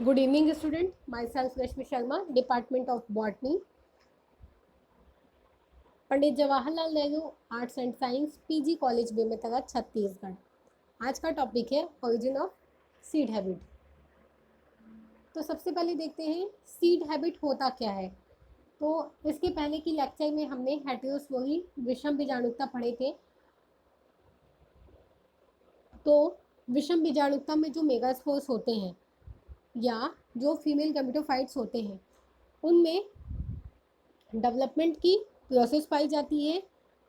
Good evening, student. Myself Rashmi Sharma, Department of Botany, Pandit Jawaharlal Nehru arts and science PG college Bemetara Chhattisgarh. आज का topic है origin of seed habit. तो सबसे पहले देखते हैं सीड हैबिट होता क्या है। तो इसके पहले की लेक्चर में हमने हेटेरोस्पोरी विषम बीजाणुकता पढ़े थे। तो विषम बीजाणुकता में जो मेगास्पोर्स होते हैं या जो फीमेल गैमेटोफाइट्स होते हैं उनमें डेवलपमेंट की प्रोसेस पाई जाती है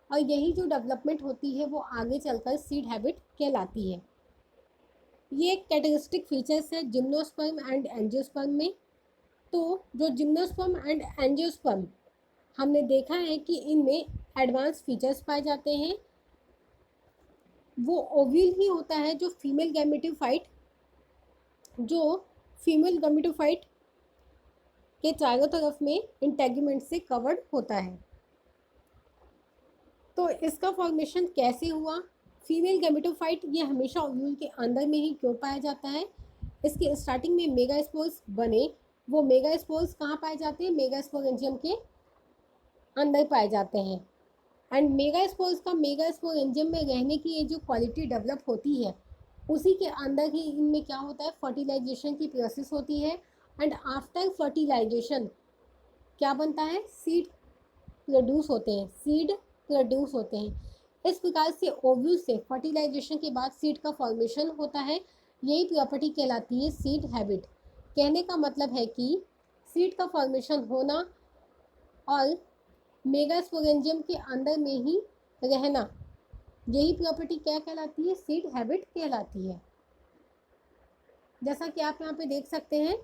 और यही जो डेवलपमेंट होती है वो आगे चलकर सीड हैबिट कहलाती है। ये एक कैरेक्टरिस्टिक फीचर्स है जिम्नोस्पर्म एंड एंजियोस्पर्म में। तो जो जिम्नोस्पर्म एंड एंजियोस्पर्म हमने देखा है कि इनमें एडवांस फीचर्स पाए जाते हैं। वो ओव्यूल ही होता है जो फीमेल गैमेटोफाइट के चारों तरफ में इंटेगुमेंट से कवर्ड होता है। तो इसका फॉर्मेशन कैसे हुआ? फीमेल गैमेटोफाइट ये हमेशा ओव्यूल के अंदर में ही क्यों पाया जाता है? इसके स्टार्टिंग में मेगास्पोर्स बने, वो मेगास्पोर्स कहाँ पाए जाते हैं? मेगास्पोरेंजियम के अंदर पाए जाते हैं। एंड मेगास्पोरेंजियम में रहने की ये जो क्वालिटी डेवलप होती है उसी के अंदर ही इनमें क्या होता है, फर्टिलाइजेशन की प्रोसेस होती है। एंड आफ्टर फर्टिलाइजेशन क्या बनता है? सीड प्रोड्यूस होते हैं। इस प्रकार से ओव्यूल से फर्टिलाइजेशन के बाद सीड का फॉर्मेशन होता है। यही प्रॉपर्टी कहलाती है सीड हैबिट। कहने का मतलब है कि सीड का फॉर्मेशन होना और मेगास्पोरेंजियम के अंदर में ही रहना, यही प्रॉपर्टी क्या कहलाती है? सीड हैबिट कहलाती है। जैसा कि आप यहाँ पे देख सकते हैं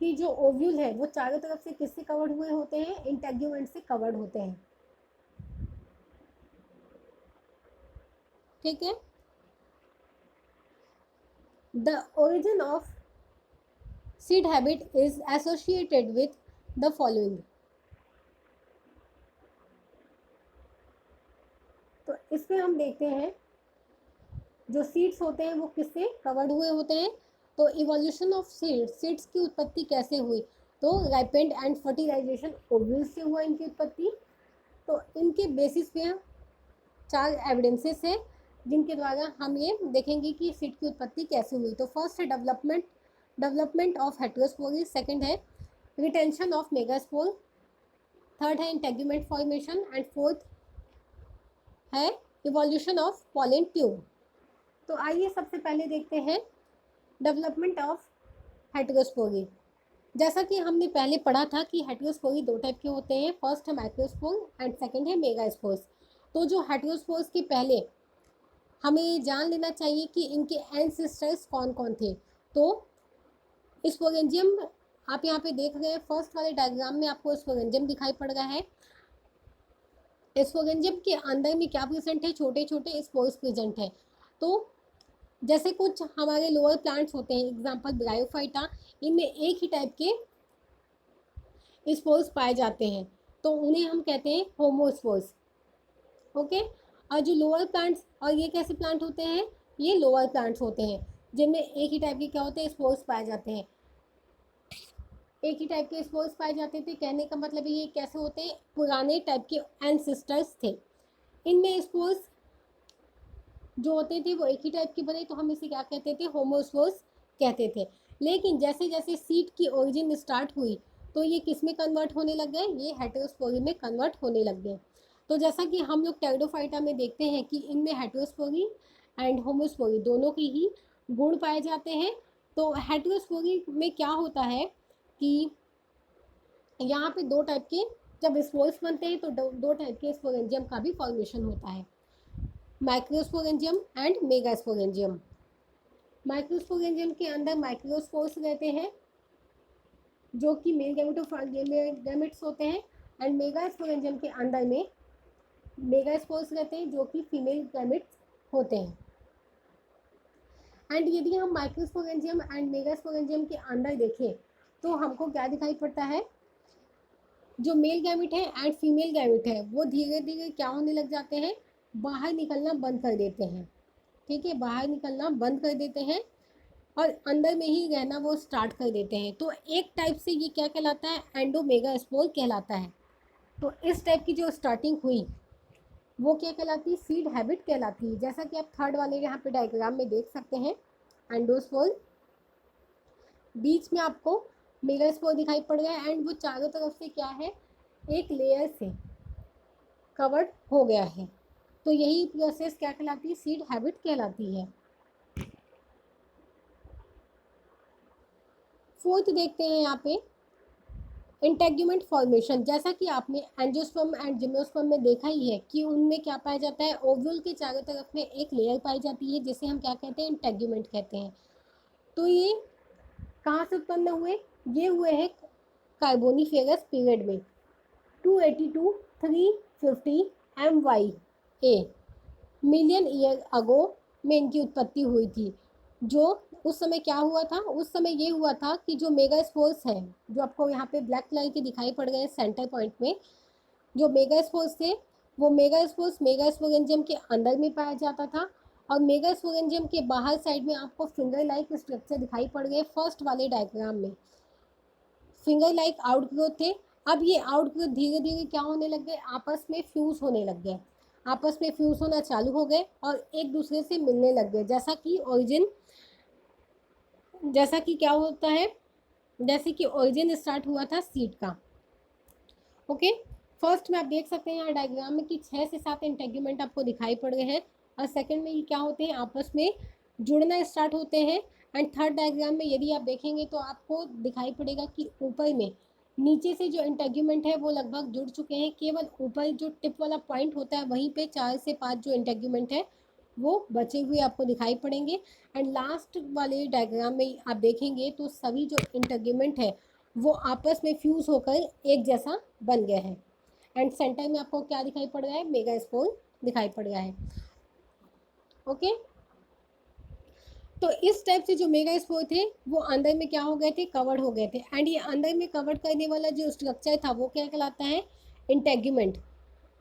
कि जो ओव्यूल है वो चारों तरफ से किससे कवर्ड हुए होते हैं? इंटेग्यूमेंट से कवर्ड होते हैं। ठीक है। The origin of seed habit is associated with the following. तो इसमें हम देखते हैं जो सीड्स होते हैं वो किससे कवर्ड हुए होते हैं। तो इवोल्यूशन ऑफ सीड्स की उत्पत्ति कैसे हुई? तो राइपेंड एंड फर्टिलाइजेशन ओव्यूल्स से हुआ इनकी उत्पत्ति। तो इनके बेसिस पे 4 एविडेंसेस है जिनके द्वारा हम ये देखेंगे कि सीड की उत्पत्ति कैसे हुई। तो फर्स्ट है डेवलपमेंट ऑफ हेटेरोस्पोरी, सेकंड है रिटेंशन ऑफ मेगास्पोर, थर्ड है इंटेगुमेंट फॉर्मेशन एंड फोर्थ है इवोल्यूशन ऑफ पॉलन ट्यूब। तो आइए सबसे पहले देखते हैं डेवलपमेंट ऑफ हेटेरोस्पोरी। जैसा कि हमने पहले पढ़ा था कि हेटेरोस्पोरी 2 टाइप के होते हैं, फर्स्ट है माइक्रोस्पोर एंड सेकंड है मेगास्पोर्स। तो जो हेटेरोस्पोर्स के पहले हमें जान लेना चाहिए कि इनके एंसेस्टर्स कौन कौन थे। तो स्पोरेंजियम आप यहाँ पे देख रहे हैं, फर्स्ट वाले डायग्राम में आपको स्पोरेंजियम दिखाई पड़ रहा है। स्पोरेंजियम के अंदर में क्या प्रेजेंट है? छोटे छोटे स्पोर्स प्रेजेंट है। तो जैसे कुछ हमारे लोअर प्लांट्स होते हैं, एग्जांपल ब्रायोफाइटा, इनमें एक ही टाइप के स्पोर्स पाए जाते हैं तो उन्हें हम कहते हैं होमोस्पोर्स। ओके। और जो लोअर प्लांट्स, और ये कैसे प्लांट होते हैं? ये लोअर प्लांट्स होते हैं जिनमें एक ही टाइप के क्या होते हैं? स्पोर्स पाए जाते हैं। एक ही टाइप के स्पोर्स पाए जाते थे, कहने का मतलब ये कैसे होते हैं? पुराने टाइप के एंसेस्टर्स थे। इनमें स्पोर्स जो होते थे वो एक ही टाइप के बने तो हम इसे क्या कहते थे? होमोस्पोर्स कहते थे। लेकिन जैसे जैसे सीड की ओरिजिन स्टार्ट हुई तो ये किस में कन्वर्ट होने लग गए? ये हेटेरोस्पोरी में कन्वर्ट होने लग गए। तो जैसा कि हम लोग टेरिडोफाइटा में देखते हैं कि इनमें हेटेरोस्पोरी एंड होमोस्पोरी दोनों के ही गुण पाए जाते हैं। तो हेटेरोस्पोरी में क्या होता है कि यहाँ पे 2 टाइप के जब स्पोर्स बनते हैं तो 2 टाइप के स्पोरेंजियम का भी फॉर्मेशन होता है, माइक्रोस्पोरेंजियम एंड मेगास्पोरेंजियम। माइक्रोस्पोरेंजियम के अंदर माइक्रोस्पोर्स रहते हैं जो कि मेल गैमेट्स होते हैं। एंड मेगास्पोरेंजियम के अंदर में मेगास्पोर्स रहते हैं जो कि फीमेल गैमेट्स होते हैं। एंड यदि हम माइक्रोस्पोरेंजियम एंड मेगास्पोरेंजियम के अंदर देखें तो हमको क्या दिखाई पड़ता है? जो मेल गैमेट है एंड फीमेल गैमेट है वो धीरे धीरे क्या होने लग जाते हैं? बाहर निकलना बंद कर देते हैं। ठीक है, बाहर निकलना बंद कर देते हैं। और अंदर में ही रहना वो स्टार्ट कर देते हैं। तो एक टाइप से ये क्या कहलाता है, एंडो मेगास्पोर कहलाता है। तो इस टाइप की जो स्टार्टिंग हुई वो क्या कहलाती है, सीड हैबिट कहलाती है। जैसा कि आप थर्ड वाले यहाँ पे डायग्राम में देख सकते हैं, एंडोस्पोर, बीच में आपको मेगास्पोर दिखाई पड़ गया है एंड वो चारों तरफ से क्या है, एक लेयर से कवर्ड हो गया है। तो यही प्रोसेस क्या कहलाती है, सीड हैबिट कहलाती है। फोर्थ देखते हैं यहाँ पे, इंटेग्यूमेंट फॉर्मेशन। जैसा कि आपने एंजियोस्पर्म एंड जिम्नोस्पर्म में देखा ही है कि उनमें क्या पाया जाता है, ओव्यूल के चारों तरफ में एक लेयर पाई जाती है जिसे हम क्या कहते हैं, इंटेग्यूमेंट कहते हैं। तो ये कहाँ से उत्पन्न हुए, ये हुए हैं कार्बोनीफेरस पीरियड में, 282 350 MYA मिलियन ईयर अगो में इनकी उत्पत्ति हुई थी। जो उस समय क्या हुआ था, उस समय ये हुआ था कि जो मेगास्पोर्स हैं, जो आपको यहाँ पे ब्लैक कलर के दिखाई पड़ गए सेंटर पॉइंट में, जो मेगास्पोर्स थे वो मेगास्पोर्स मेगास्पोरेंजियम के अंदर में पाया जाता था और मेगास्पोरेंजियम के बाहर साइड में आपको फिंगर लाइक स्ट्रक्चर दिखाई पड़ गए फर्स्ट वाले डायग्राम में, फिंगर लाइक आउटग्रोथ थे। अब ये आउटग्रोथ धीरे धीरे क्या होने लग गए, आपस में फ्यूज होने लग गए, आपस में फ्यूज होना चालू हो गए और एक दूसरे से मिलने लग गए। जैसा कि ओरिजिन, जैसा कि क्या होता है, जैसे कि ओरिजिन स्टार्ट हुआ था सीड का। ओके, फर्स्ट में आप देख सकते हैं यहाँ डायग्राम में कि 6 से 7 इंटेग्यूमेंट आपको दिखाई पड़ गए हैं और सेकंड में ये क्या होते हैं, आपस में जुड़ना स्टार्ट होते हैं। एंड थर्ड डायग्राम में यदि आप देखेंगे तो आपको दिखाई पड़ेगा कि ऊपर में नीचे से जो इंटेग्यूमेंट है वो लगभग जुड़ चुके हैं, केवल ऊपर जो टिप वाला पॉइंट होता है वहीं पे 4 से 5 जो इंटेग्यूमेंट है वो बचे हुए आपको दिखाई पड़ेंगे। एंड लास्ट वाले डायग्राम में आप देखेंगे तो सभी जो इंटेग्यूमेंट है वो आपस में फ्यूज होकर एक जैसा बन गया है। एंड सेंटर में आपको क्या दिखाई पड़ रहा है, मेगास्पोर दिखाई पड़ रहा है। ओके, तो इस टाइप से जो मेगास्पोर थे वो अंदर में क्या हो गए थे, कवर्ड हो गए थे। एंड ये अंदर में कवर्ड करने वाला जो स्ट्रक्चर था वो क्या कहलाता है, इंटेग्यूमेंट।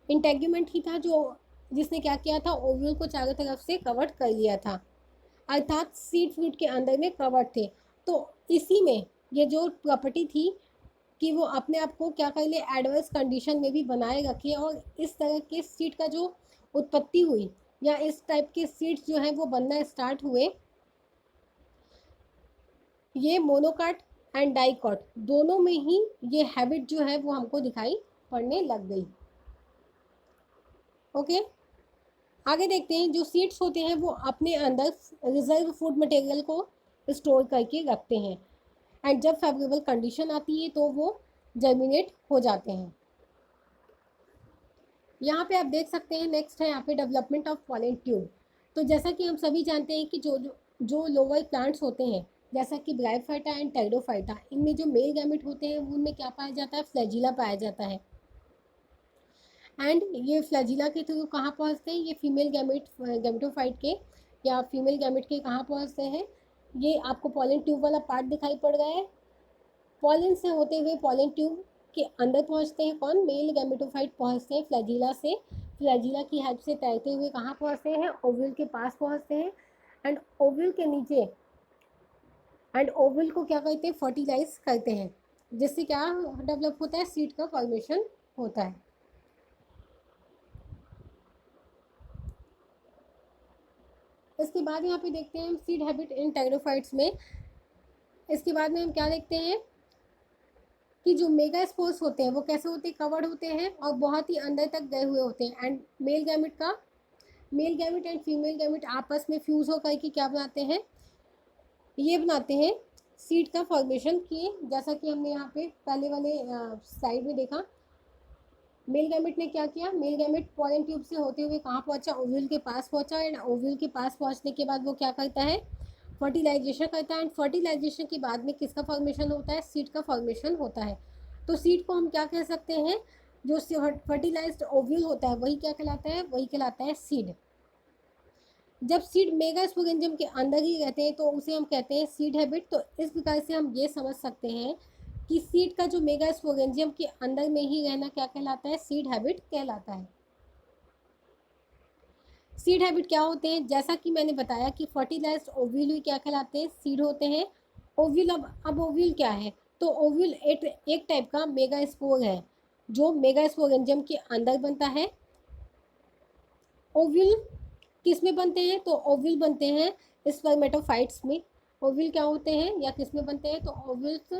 इंटेग्यूमेंट ही था जो जिसने क्या किया था, ओव्यूल को चारों तरफ से कवर्ड कर लिया था, अर्थात सीड फ्रूट के अंदर में कवर्ड थे। तो इसी में ये जो प्रॉपर्टी थी कि वो अपने आप को क्या कर ले, एडवर्स कंडीशन में भी बनाए रखे और इस तरह के सीड का जो उत्पत्ति हुई या इस टाइप के सीड्स जो है वो बनना स्टार्ट हुए, ये मोनोकाट एंड डाइकॉट दोनों में ही ये हैबिट जो है वो हमको दिखाई पड़ने लग गई। ओके, आगे देखते हैं, जो सीड्स होते हैं वो अपने अंदर रिजर्व फूड मटेरियल को स्टोर करके रखते हैं एंड जब फेवरेबल कंडीशन आती है तो वो जर्मिनेट हो जाते हैं। यहाँ पे आप देख सकते हैं, नेक्स्ट है यहाँ पे डेवलपमेंट ऑफ पॉलन ट्यूब। तो जैसा कि हम सभी जानते हैं कि जो लोअर प्लांट्स होते हैं जैसा कि ब्रायोफाइटा एंड टेरिडोफाइटा, इनमें जो मेल गैमेट होते हैं उनमें क्या पाया जाता है, फ्लैजिला पाया जाता है। एंड ये फ्लैजिला के थ्रू कहाँ पहुँचते हैं, ये फीमेल गैमेटोफाइट के या फीमेल गैमेट के कहाँ पहुँचते हैं, ये आपको पॉलन ट्यूब वाला पार्ट दिखाई पड़ रहा है। पॉलन से होते हुए पॉलन ट्यूब के अंदर पहुंचते हैं कौन, मेल गैमेटोफाइट पहुंचते हैं फ्लैजिला से, फ्लैजिला की हेल्प से तैरते हुए कहाँ पहुंचते हैं, ओव्यूल के पास पहुंचते हैं। एंड ओव्यूल के नीचे, एंड ओव्यूल को क्या करते हैं, फर्टिलाइज करते हैं, जिससे क्या डेवलप होता है, सीड का फॉर्मेशन होता है। इसके बाद यहाँ पे देखते हैं हम सीड हैबिट इन टेरिडोफाइट्स में। इसके बाद में हम क्या देखते हैं कि जो मेगास्पोर्स होते हैं वो कैसे होते हैं, कवर्ड होते हैं और बहुत ही अंदर तक गए हुए होते हैं। And male gamete and female gamete आपस में फ्यूज होकर के क्या बनाते हैं, ये बनाते हैं सीड का फॉर्मेशन किए। जैसा कि हमने यहाँ पे पहले वाले साइड में देखा, मेल गैमेट ने क्या किया, मेल गैमेट पॉलन ट्यूब से होते हुए कहाँ पहुँचा, ओव्यूल के पास पहुँचा। एंड ओव्यूल के पास पहुँचने के बाद वो क्या करता है, फर्टिलाइजेशन करता है। एंड फर्टिलाइजेशन के बाद में किसका फॉर्मेशन होता है, सीड का फॉर्मेशन होता है। तो सीड को हम क्या कह सकते हैं, जो फर्टिलाइज्ड ओव्यूल होता है वही क्या कहलाता है, वही कहलाता है सीड। जब सीड मेगास्पोरेंजियम के अंदर ही रहते हैं तो उसे हम कहते हैं सीड हैबिट। तो इस प्रकार से हम ये समझ सकते हैं कि सीड का जो मेगास्पोरेंजियम के अंदर में ही रहना क्या कहलाता है, सीड हैबिट कहलाता है। सीड हैबिट क्या होते हैं? जैसा कि मैंने बताया कि फर्टिलाइज्ड ओव्यूल क्या कहलाते हैं? सीड होते हैं। ओव्यूल, अब ओव्यूल क्या है? तो ओव्यूल एक टाइप का मेगा स्पोर है जो मेगा स्पोरेंजियम के अंदर बनता है। ओव्यूल किस में बनते हैं? तो ओव्यूल बनते हैं स्पर्मेटोफाइट्स में। ओव्यूल क्या होते हैं या किस में बनते हैं? तो ओव्यूल्स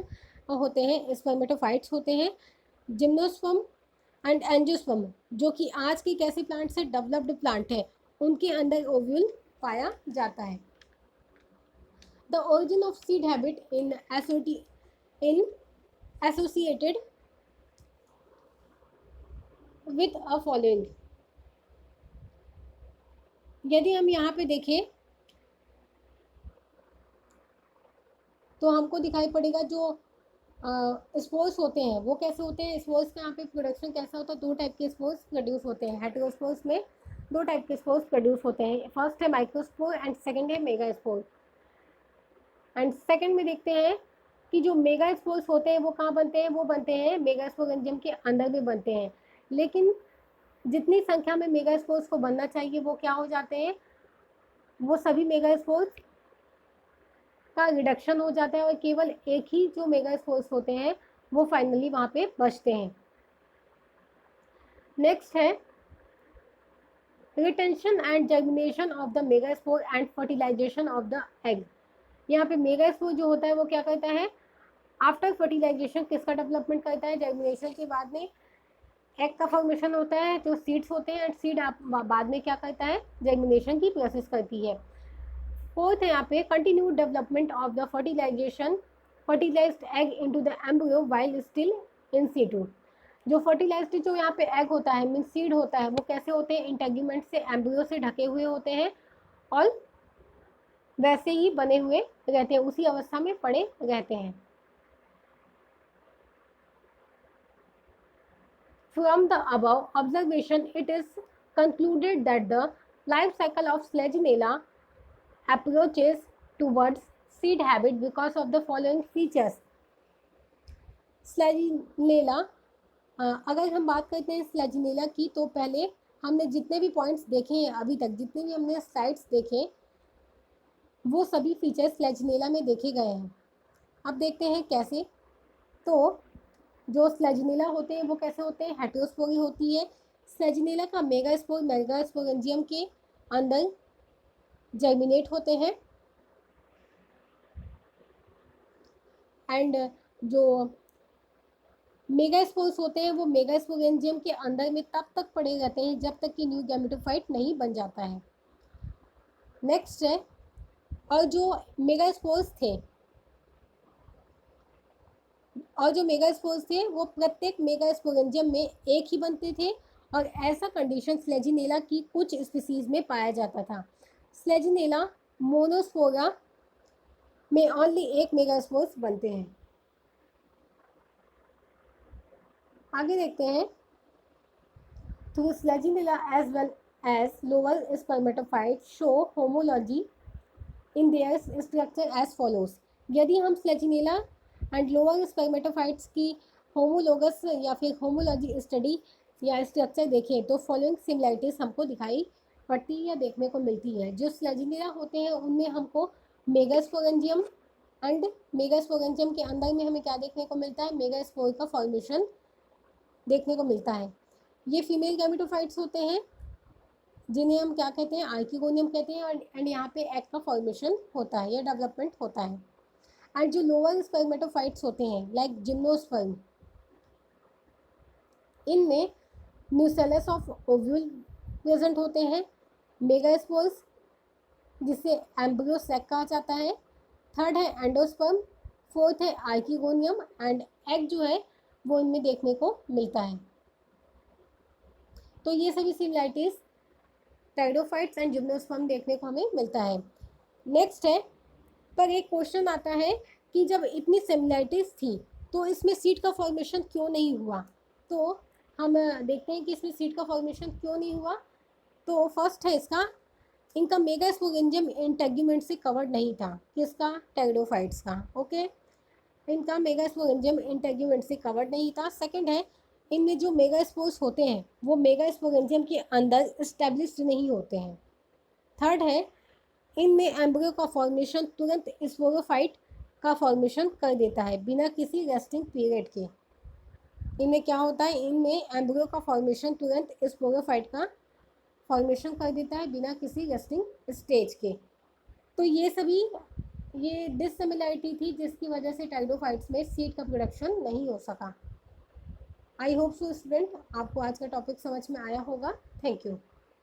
होते हैं, स्पर्मेटोफाइट्स होते हैं। जिम्नोस्पर्म एंड एंजियोस्पर्म, जो कि आज के कैसे प्लांट से डेवलप्ड प्लांट है, उनके अंदर ओव्यूल पाया जाता है। The origin of seed habit in associated with a following. यदि हम यहाँ पे देखें तो हमको दिखाई पड़ेगा जो स्पोर्स होते हैं वो कैसे होते हैं। स्पोर्स का यहाँ पे प्रोडक्शन कैसा होता है? दो टाइप के स्पोर्स प्रोड्यूस होते हैं। हेटेरोस्पोर्स में दो टाइप के स्पोर्स प्रोड्यूस होते हैं। फर्स्ट है माइक्रोस्पोर एंड सेकंड है मेगा स्पोर। एंड सेकंड में देखते हैं कि जो मेगा स्पोर्स होते हैं वो कहाँ बनते हैं? वो बनते हैं मेगा स्पोरेंजियम के अंदर में बनते हैं। लेकिन जितनी संख्या में मेगा स्पोर्स को बनना चाहिए वो क्या हो जाते हैं? वो सभी मेगा स्पोर्स का रिडक्शन हो जाता है और केवल एक ही जो मेगा स्पोर्स होते हैं वो फाइनली वहाँ पे बचते हैं। नेक्स्ट है retention and germination of the megaspore and fertilisation of the egg. यहाँ पे मेगास्पोर जो होता है वो क्या करता है? आफ्टर फर्टिलाइजेशन किसका डेवलपमेंट करता है? जर्मिनेशन के बाद में एग का फॉर्मेशन होता है, जो सीड्स होते हैं, एंड सीड बाद में क्या करता है? जर्मिनेशन की प्रोसेस करती है। फोर्थ है यहाँ पे continued development of the fertilised egg into the embryo while still in situ. जो फर्टिलाइज्ड जो यहाँ पे एग होता है मीन सीड होता है वो कैसे होते हैं? इंटेग्यूमेंट से, एम्ब्रियो से ढके हुए होते हैं और वैसे ही बने हुए रहते हैं, उसी अवस्था में पड़े रहते हैं। From the above observation, it is concluded that the life cycle of Slegionella approaches towards seed habit because of the following features. स्लेजिनेला, अगर हम बात करते हैं स्लेजिनेला की, तो पहले हमने जितने भी पॉइंट्स देखे हैं अभी तक, जितने भी हमने स्लाइड्स देखे, वो सभी फीचर्स स्लेजिनेला में देखे गए हैं। अब देखते हैं कैसे। तो जो स्लेजिनेला होते हैं वो कैसे होते हैं? हेटेरोस्पोरी होती है। स्लेजिनेला का मेगास्पोर मेगास्पोरेंजियम के अंदर जर्मिनेट होते हैं एंड जो मेगास्पोर्स होते हैं वो मेगास्पोरेंजियम के अंदर में तब तक पड़े रहते हैं जब तक कि न्यू गैमेटोफाइट नहीं बन जाता है। नेक्स्ट है, और जो मेगास्पोर्स थे वो प्रत्येक मेगास्पोरेंजियम में एक ही बनते थे और ऐसा कंडीशन स्लेजिनेला की कुछ स्पीसीज में पाया जाता था। स्लेजिनेला मोनोस्पोरा में ओनली एक मेगास्पोर्स बनते हैं। आगे देखते हैं। Through selaginella as well as lower spermatophyte show homology in their structure as follows. यदि हम स्लेजिनेला एंड लोअर स्पर्मेटोफाइट्स की होमोलोगस या फिर होमोलॉजी स्टडी या स्ट्रक्चर देखें तो फॉलोइंग सिमिलैरिटीज हमको दिखाई पड़ती या देखने को मिलती है। जो स्लेजिनेला होते हैं उनमें हमको मेगास्पोरेंजियम एंड मेगास्पोरेंजियम के अंदर में हमें क्या देखने को मिलता है? मेगास्पोर का फॉर्मेशन देखने को मिलता है। ये फीमेल गैमेटोफाइट्स होते हैं जिन्हें हम क्या कहते हैं? आर्किगोनियम कहते हैं। एंड यहाँ पे एग का फॉर्मेशन होता है या डेवलपमेंट होता है। एंड जो लोअर स्पर्मेटोफाइट्स होते हैं लाइक जिम्नोस्पर्म, इनमें न्यूसेलस ऑफ ओव्यूल प्रेजेंट होते हैं। मेगास्पोर्स जिसे एम्ब्रियो सैक कहा जाता है। थर्ड है एंडोस्पर्म। फोर्थ है आर्किगोनियम एंड एग जो है वो इनमें देखने को मिलता है। तो ये सभी सिमिलैरिटीज टेरिडोफाइट्स एंड जिम्नोस्पर्म देखने को हमें मिलता है। नेक्स्ट है, पर एक क्वेश्चन आता है कि जब इतनी सिमिलैरिटीज थी तो इसमें सीड का फॉर्मेशन क्यों नहीं हुआ? तो हम देखते हैं कि इसमें सीड का फॉर्मेशन क्यों नहीं हुआ। तो फर्स्ट है इनका मेगास्पोरेंजियम इंटेग्यूमेंट से कवर्ड नहीं था। किसका? टेरिडोफाइट्स का। ओके, इनका मेगास्पोरेंजियम इंटेग्यूमेंट से कवर्ड नहीं था। सेकंड है, इनमें जो मेगास्पोर्स होते हैं वो मेगास्पोरेंजियम के अंदर स्टेब्लिश्ड नहीं होते हैं। थर्ड है, इनमें एम्ब्रियो का फॉर्मेशन तुरंत स्पोरोफाइट का फॉर्मेशन कर देता है बिना किसी रेस्टिंग पीरियड के। इनमें क्या होता है, इनमें एम्ब्रियो का फॉर्मेशन तुरंत स्पोरोफाइट का फॉर्मेशन कर देता है बिना किसी रेस्टिंग स्टेज के। तो ये सभी ये डिससिमिलरिटी थी जिसकी वजह से टाइडोफाइट्स में सीड का प्रोडक्शन नहीं हो सका। आई होप सो स्टूडेंट आपको आज का टॉपिक समझ में आया होगा। Thank you.